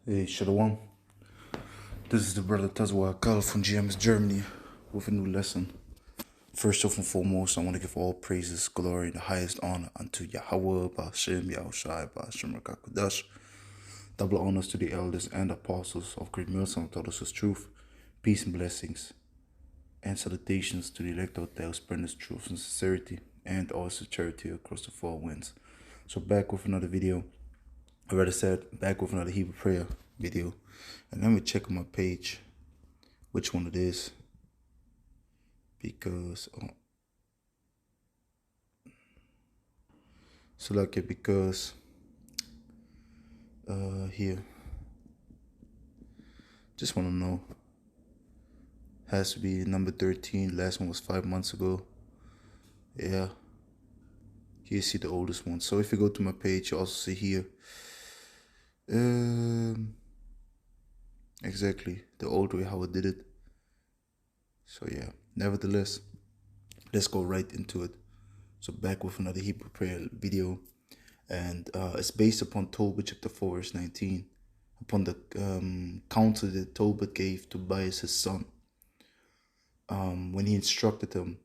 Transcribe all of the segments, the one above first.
Hey, Shalom. This is the brother Tazwa Akal from GMS Germany with a new lesson. First and foremost, I want to give all praises, glory, and the highest honor unto Yahweh, Ba'ashem, Yahushai, Ba'ashem, Rakakudash. Double honors to the elders and apostles of great mercy and taught us his truth. Peace and blessings, and salutations to the elect out there who spread his truth and sincerity and also charity across the four winds. So back with another video. I rather said back with another Hebrew prayer video. And let me check on my page which one it is. Because select it because here. Just want to know. Has to be number 13. Last one was 5 months ago. Yeah. Here you see the oldest one. So if you go to my page, you also see here. Exactly the old way how I did it. So yeah, nevertheless, let's go right into it. So back with another Hebrew prayer video, and it's based upon Tobit chapter 4 verse 19, upon the counsel that Tobit gave to Tobias his son, when he instructed him,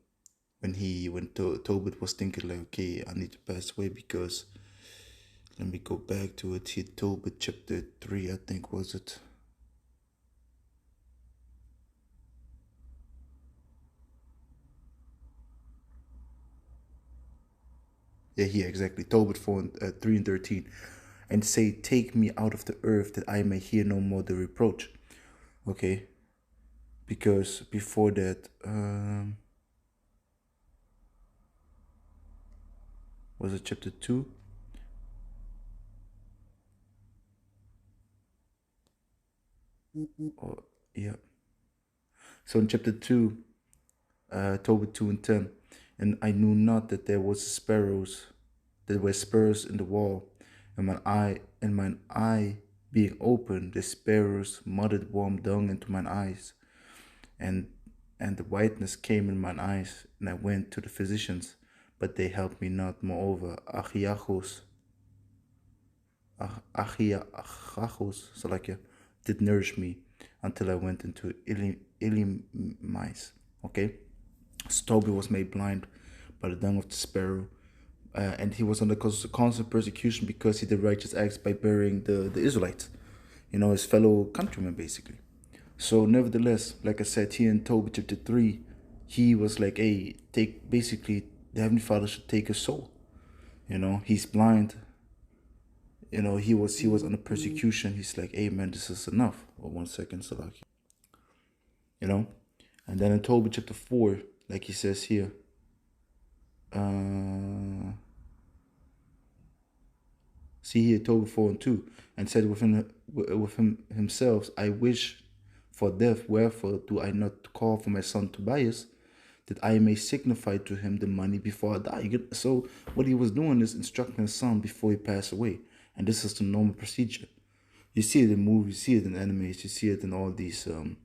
when Tobit was thinking like, okay, I need to pass away, because let me go back to it here. Tobit chapter 3, I think, was it? Yeah, here, exactly. Tobit 4, 3 and 13. And say, take me out of the earth that I may hear no more the reproach. Okay. Because before that, was it chapter 2? Oh, yeah. So in chapter 2, Tobit 2 and 10, and I knew not that there were sparrows in the wall, and mine eye being open, the sparrows muttered warm dung into mine eyes, and the whiteness came in mine eyes, and I went to the physicians, but they helped me not. Moreover, Achiachos, Salakia, did nourish me until I went into Elimais. Okay, so Tobit was made blind by the dung of the sparrow, and he was under constant persecution because he did righteous acts by burying the Israelites, his fellow countrymen, basically. So nevertheless, like I said here in Tobit chapter 3, he was like, hey, basically the Heavenly Father should take his soul. He's blind. He was under persecution. He's like, hey man, this is enough. Well, 1 second, Salaki. And then in Tobit chapter 4, like he says here, see here, Tobit 4 and 2, and said within himself, I wish for death, wherefore do I not call for my son Tobias, that I may signify to him the money before I die. So what he was doing is instructing his son before he passed away. And this is the normal procedure. You see it in movies, you see it in animes, you see it in all these, and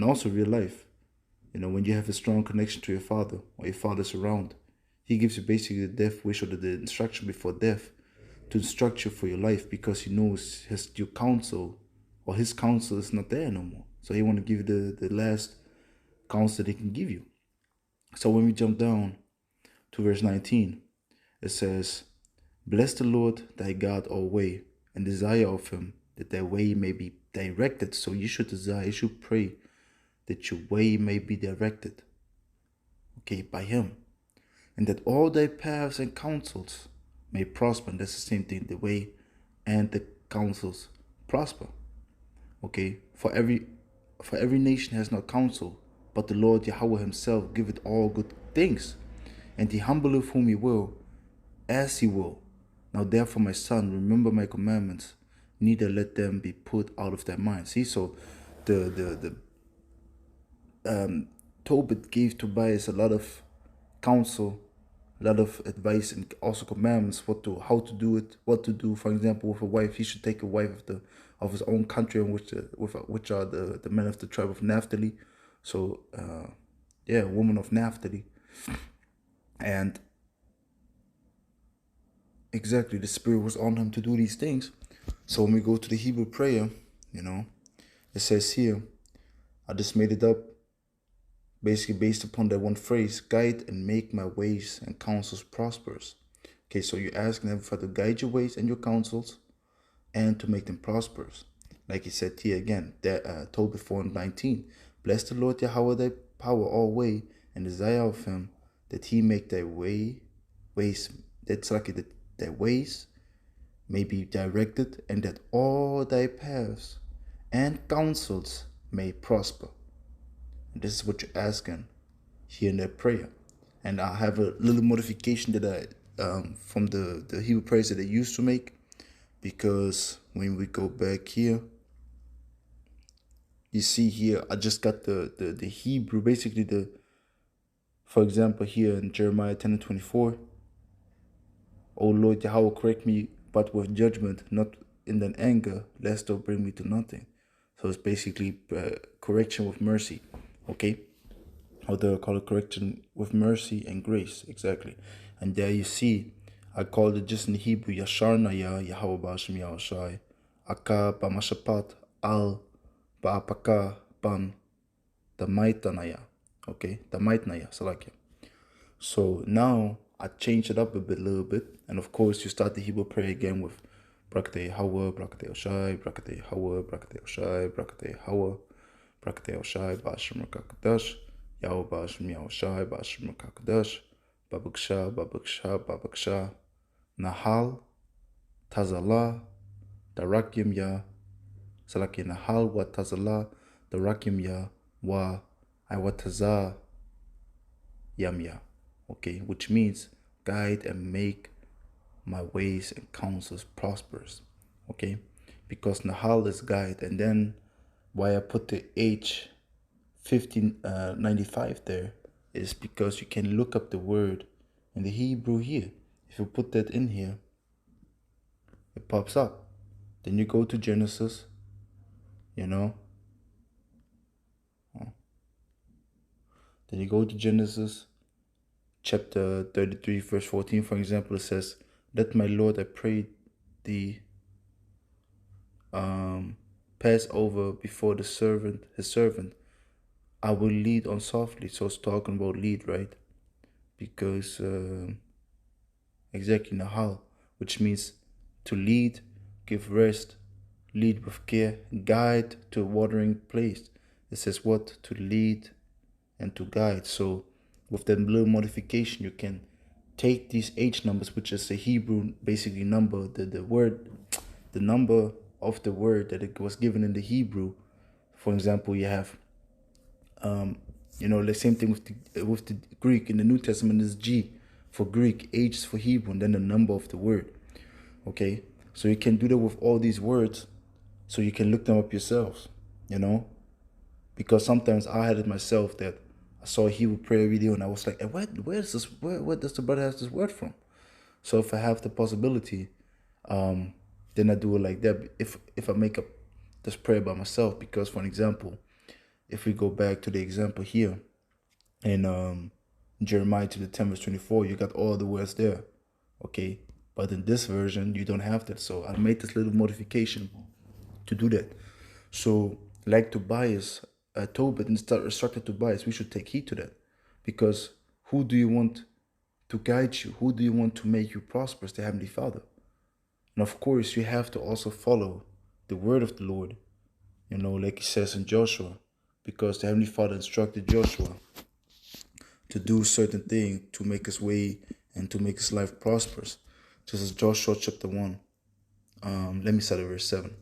also real life. When you have a strong connection to your father, or your father's around, he gives you basically the death wish, or the instruction before death, to instruct you for your life, because he knows your counsel, or his counsel is not there no more. So he want to give you the last counsel that he can give you. So when we jump down to verse 19, it says, bless the Lord thy God always, and desire of him that thy way may be directed. So you should desire, you should pray that your way may be directed, okay, by him, and that all thy paths and counsels may prosper. And that's the same thing, the way and the counsels prosper. Okay, for every nation has not counsel, but the Lord Yahweh himself giveth all good things, and he humbleth whom he will, as he will. Now therefore, my son, remember my commandments, neither let them be put out of thy mind. See, so Tobit gave Tobias a lot of counsel, a lot of advice, and also commandments how to do it, what to do. For example, with a wife, he should take a wife of his own country, which are the men of the tribe of Naphtali. So a woman of Naphtali. And exactly, the Spirit was on him to do these things. So when we go to the Hebrew prayer, it says here, I just made it up basically based upon that one phrase, guide and make my ways and counsels prosperous. Okay, so you're asking Heavenly Father to guide your ways and your counsels and to make them prosperous. Like he said here again, that told before in 19, bless the Lord Yahweh thy power all way and desire of him that he make thy ways, that's like that thy ways may be directed and that all thy paths and counsels may prosper. And this is what you're asking here in that prayer. And I have a little modification that I from the Hebrew prayers that I used to make, because when we go back here, you see here I just got the Hebrew, basically for example here in Jeremiah 10:24, O Lord Yahweh, correct me but with judgment, not in an anger, lest thou bring me to nothing. So it's basically correction with mercy, okay? Or they call it correction with mercy and grace, exactly. And there you see, I called it just in Hebrew, Yasharna ya Yahweh Ba'ashem Yahushai, Aka Bamashapat al Ba'apaka Ban Damaitanaya, okay? Damaitnaya, Salakia. So now I changed it up a little bit, and of course you start the Hebrew prayer again with Brakate Hawa, Brakate Oshai, Brakate Hawa, Brakate Oshai, Brakate Hawa, Brakate Oshai, Ba'ashem Rakakadash, Yahweh Ba'ashem Yahushai, Ba'ashem Rakakadash, Babaksha, Babaksha, Babaksha, Nahal, Tazala, Darakim Ya, Salaki Nahal wa Tazala, Darakim Ya, wa Iwataza Yamya. Okay, which means guide and make my ways and counsels prosperous. Okay, because Nahal is guide, and then why I put the H 1595 there is because you can look up the word in the Hebrew here. If you put that in here, it pops up. Then you go to Genesis, Then you go to Genesis chapter 33, verse 14, for example. It says, let my Lord, I pray thee, pass over before his servant. I will lead on softly. So it's talking about lead, right? Because exactly Nahal, which means to lead, give rest, lead with care, guide to a watering place. It says what? To lead and to guide. So with that little modification, you can take these H numbers, which is a Hebrew basically number, the number of the word that it was given in the Hebrew. For example, you have the same thing with the Greek. In the New Testament is G for Greek, H is for Hebrew, and then the number of the word. Okay, so you can do that with all these words, so you can look them up yourselves. Because sometimes I had it myself that I saw a Hebrew prayer video and I was like, where does the brother have this word from? So if I have the possibility, then I do it like that. If I make up this prayer by myself, because for an example, if we go back to the example here in Jeremiah to the 10 verse 24, you got all the words there, okay? But in this version, you don't have that. So I made this little modification to do that. So like Tobias, Tobit instructed Tobias, we should take heed to that, because who do you want to guide you? Who do you want to make you prosperous? The Heavenly Father. And of course, you have to also follow the word of the Lord, like he says in Joshua, because the Heavenly Father instructed Joshua to do certain things to make his way and to make his life prosperous. Just as Joshua chapter 1. Let me start at verse 7.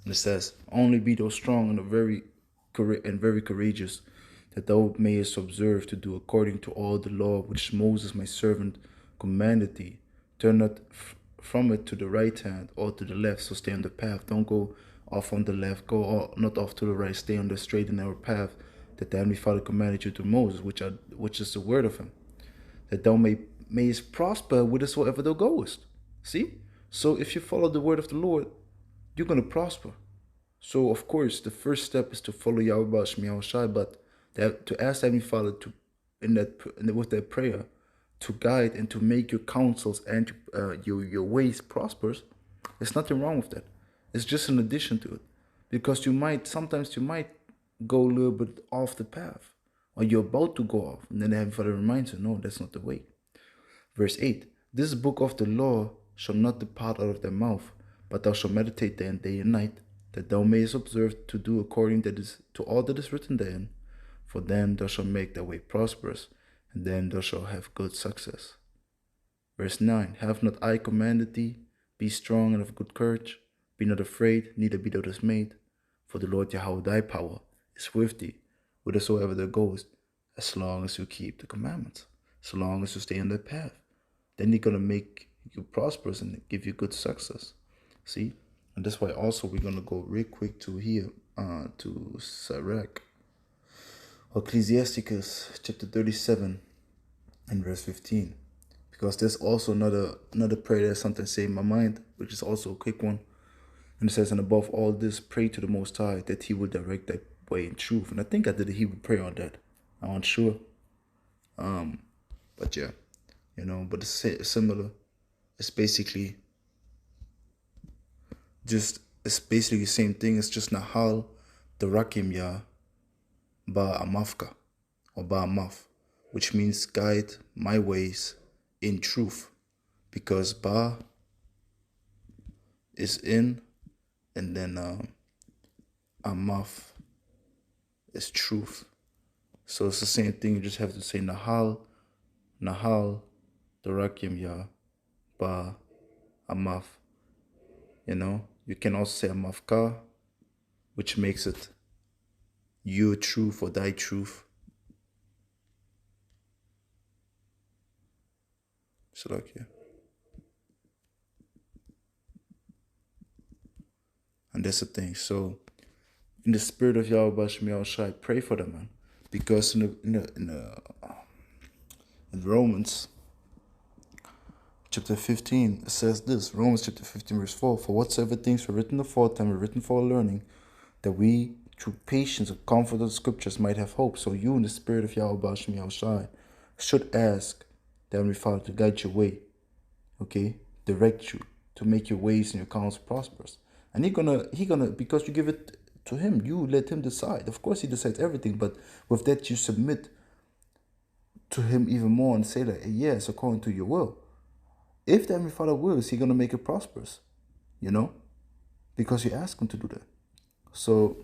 And it says, only be thou strong and very courageous, that thou mayest observe to do according to all the law which Moses my servant commanded thee. Turn not from it to the right hand or to the left, so stay on the path. Don't go off on the left, not off to the right. Stay on the straight and narrow path that the Heavenly Father commanded you to Moses, which is the word of him, that thou mayest prosper whithersoever thou goest. See? So if you follow the word of the Lord, you're going to prosper. So of course, the first step is to follow Yahweh Ba'ashem Yahushai, but to ask Heavenly Father with that prayer, to guide and to make your counsels and your ways prosperous, there's nothing wrong with that. It's just an addition to it, because sometimes you might go a little bit off the path, or you're about to go off, and then the Heavenly Father reminds you, no, that's not the way. Verse 8: This book of the law shall not depart out of thy mouth, but thou shalt meditate therein day and night, that thou mayest observe to do according to all that is written therein. For then thou shalt make thy way prosperous, and then thou shalt have good success. Verse 9: Have not I commanded thee? Be strong and of good courage. Be not afraid, neither be thou dismayed. For the Lord Yahweh thy power is with thee, whithersoever thou goest, as long as you keep the commandments, so long as you stay on that path. Then He's going to make you prosperous and give you good success. See? And that's why also we're going to go real quick to here, to Sirach. Ecclesiasticus chapter 37 and verse 15. Because there's also another prayer that sometimes say in my mind, which is also a quick one. And it says, and above all this, pray to the Most High that He will direct that way in truth. And I think I did a Hebrew prayer on that. I'm not sure. But yeah, but it's similar. It's basically the same thing. It's just Nahal, the Rakim Yah, Ba Amafka, or Ba Amaf, which means guide my ways in truth. Because Ba is in, and then Amaf is truth. So it's the same thing. You just have to say Nahal, the Rakim Yah, Ba Amaf. You can also say Amafka, which makes it your truth or thy truth. So like, yeah. And that's the thing. So in the spirit of Yahweh Shem Yahushai, pray for them, man. Because in Romans chapter 15, it says this, Romans chapter 15 verse 4, for whatsoever things were written aforetime were written for our learning, that we through patience and comfort of the scriptures might have hope. So you in the spirit of Yahweh Shem Yahushai should ask the Heavenly Father to guide your way, okay, direct you, to make your ways and your counsels prosperous. And he gonna because you give it to Him, you let Him decide. Of course He decides everything, but with that you submit to Him even more and say that, yes, according to your will. If the Heavenly Father wills, He's gonna make it prosperous, because you ask Him to do that. So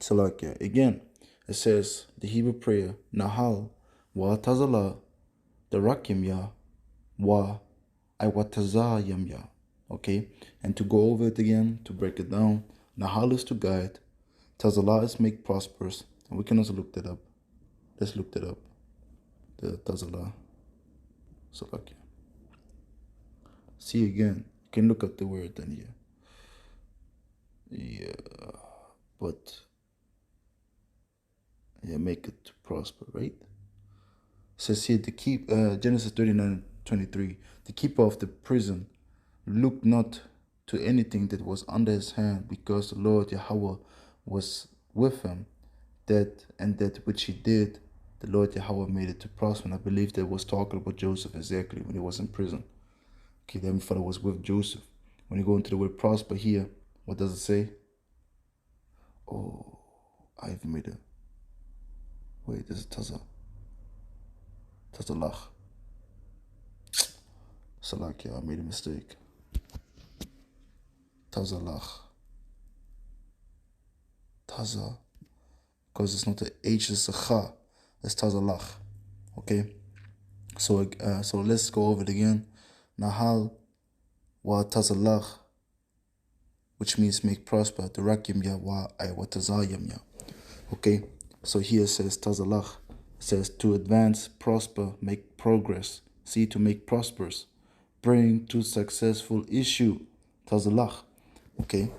like, yeah, again, it says the Hebrew prayer, Nahal wa Tazala, the Rakim Yah, wa Iwatazayam Yah. Okay, and to go over it again, to break it down, Nahal is to guide, Tazala is make prosperous, and we can also look that up. Let's look that up. The Tazala. So like, yeah. See again, you can look up the word then here. Yeah, but make it to prosper, right? It says here to keep Genesis 39:23, the keeper of the prison looked not to anything that was under his hand, because the Lord Yahweh was with him. That which he did, the Lord Yahweh made it to prosper. And I believe that was talking about Joseph exactly when he was in prison. Okay, the Heavenly Father was with Joseph. When you go into the word prosper here, what does it say? Oh, I've made it. Wait, this is Tazalach. Salakia, I made a mistake. Tazalach. Taza. Because it's not a H, it's a Cha. It's Tazalach. Okay? So let's go over it again. Nahal wa Tazalach, which means make prosper. The Rakim Yah wa Tazayam Yah. Okay? So here it says Tazalach. It says to advance, prosper, make progress. See, to make prosperous. Bring to successful issue. Tazalach. Okay?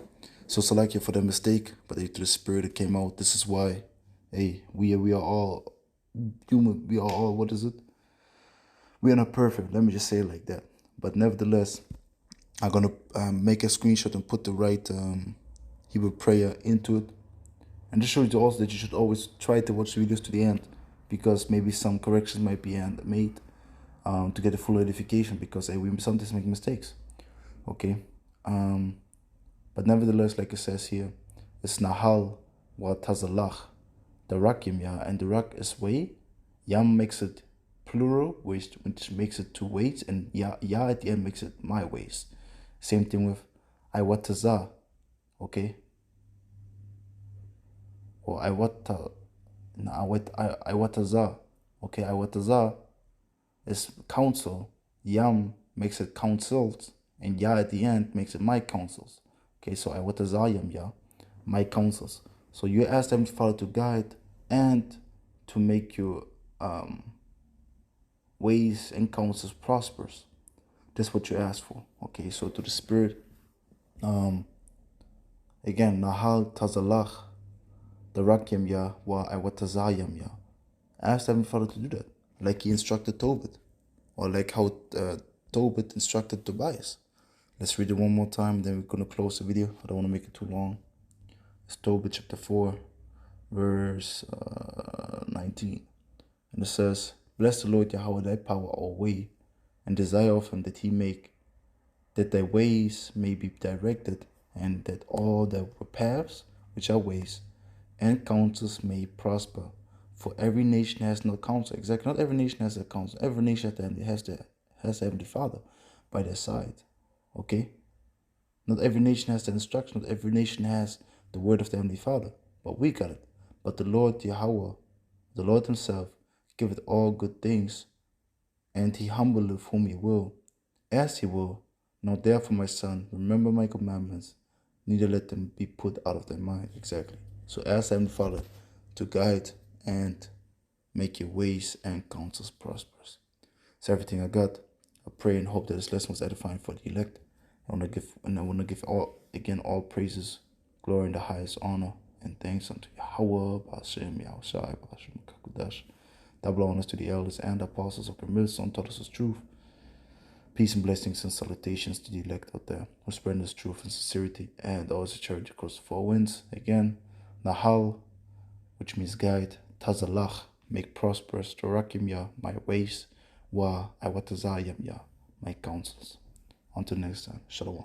So Salakia for the mistake, but through the spirit it came out. This is why, we are all human. We are all, what is it? We are not perfect. Let me just say it like that. But nevertheless, I'm going to make a screenshot and put the right Hebrew prayer into it. And this shows you also that you should always try to watch the videos to the end, because maybe some corrections might be made. to get a full edification, because we sometimes make mistakes. Okay. But nevertheless, like it says here, it's Nahal wa Tazalach, the Rakim, yeah, and the Rak is way. Yam makes it plural, which makes it two ways, and ya at the end makes it my ways. Same thing with Iwataza, okay? Or Iwataza, okay? Iwataza is counsel. Yam makes it counsels, and ya at the end makes it my counsels. Okay, so Iwatazayam, ya, my counsels. So you ask them to follow to guide and to make your ways and counsels prosperous. That's what you ask for. Okay, so to the Spirit, again, Nahal Tazalach, the Rakyam Ya, wa Iwatazayam Ya. Ask Heavenly Father to do that, like He instructed Tobit, or like how Tobit instructed Tobias. Let's read it one more time, then we're going to close the video. I don't want to make it too long. It's Tobit chapter 4, verse 19. And it says, Bless the Lord Yahweh thy power alway, and desire of Him that He make, that thy ways may be directed, and that all thy paths, which are ways, and counsels may prosper. For every nation has no counsel. Exactly, not every nation has a counsel. Every nation has the Heavenly Father by their side. Okay? Not every nation has the instruction. Not every nation has the word of the Heavenly Father. But we got it. But the Lord Yahweh, the Lord Himself, giveth all good things, and He humbleth whom He will, as He will. Now therefore, my son, remember my commandments, neither let them be put out of thy mind. Exactly. So ask Heavenly Father to guide and make your ways and counsels prosperous. It's everything I got. I pray and hope that this lesson was edifying for the elect. I want to give all praises, glory, and the highest honor and thanks unto Yahweh, Ba'ashem, Yahushai, Ba'ashem, Kakudash. Double honors to the elders and apostles of the Son taught us truth. Peace and blessings and salutations to the elect out there who spread this truth and sincerity and always charity across the four winds. Again, Nahal, which means guide, Tazalach, make prosperous, Torakim Ya, my ways, Wa Iwatazayam Ya, my counsels. Until next time, Shalom.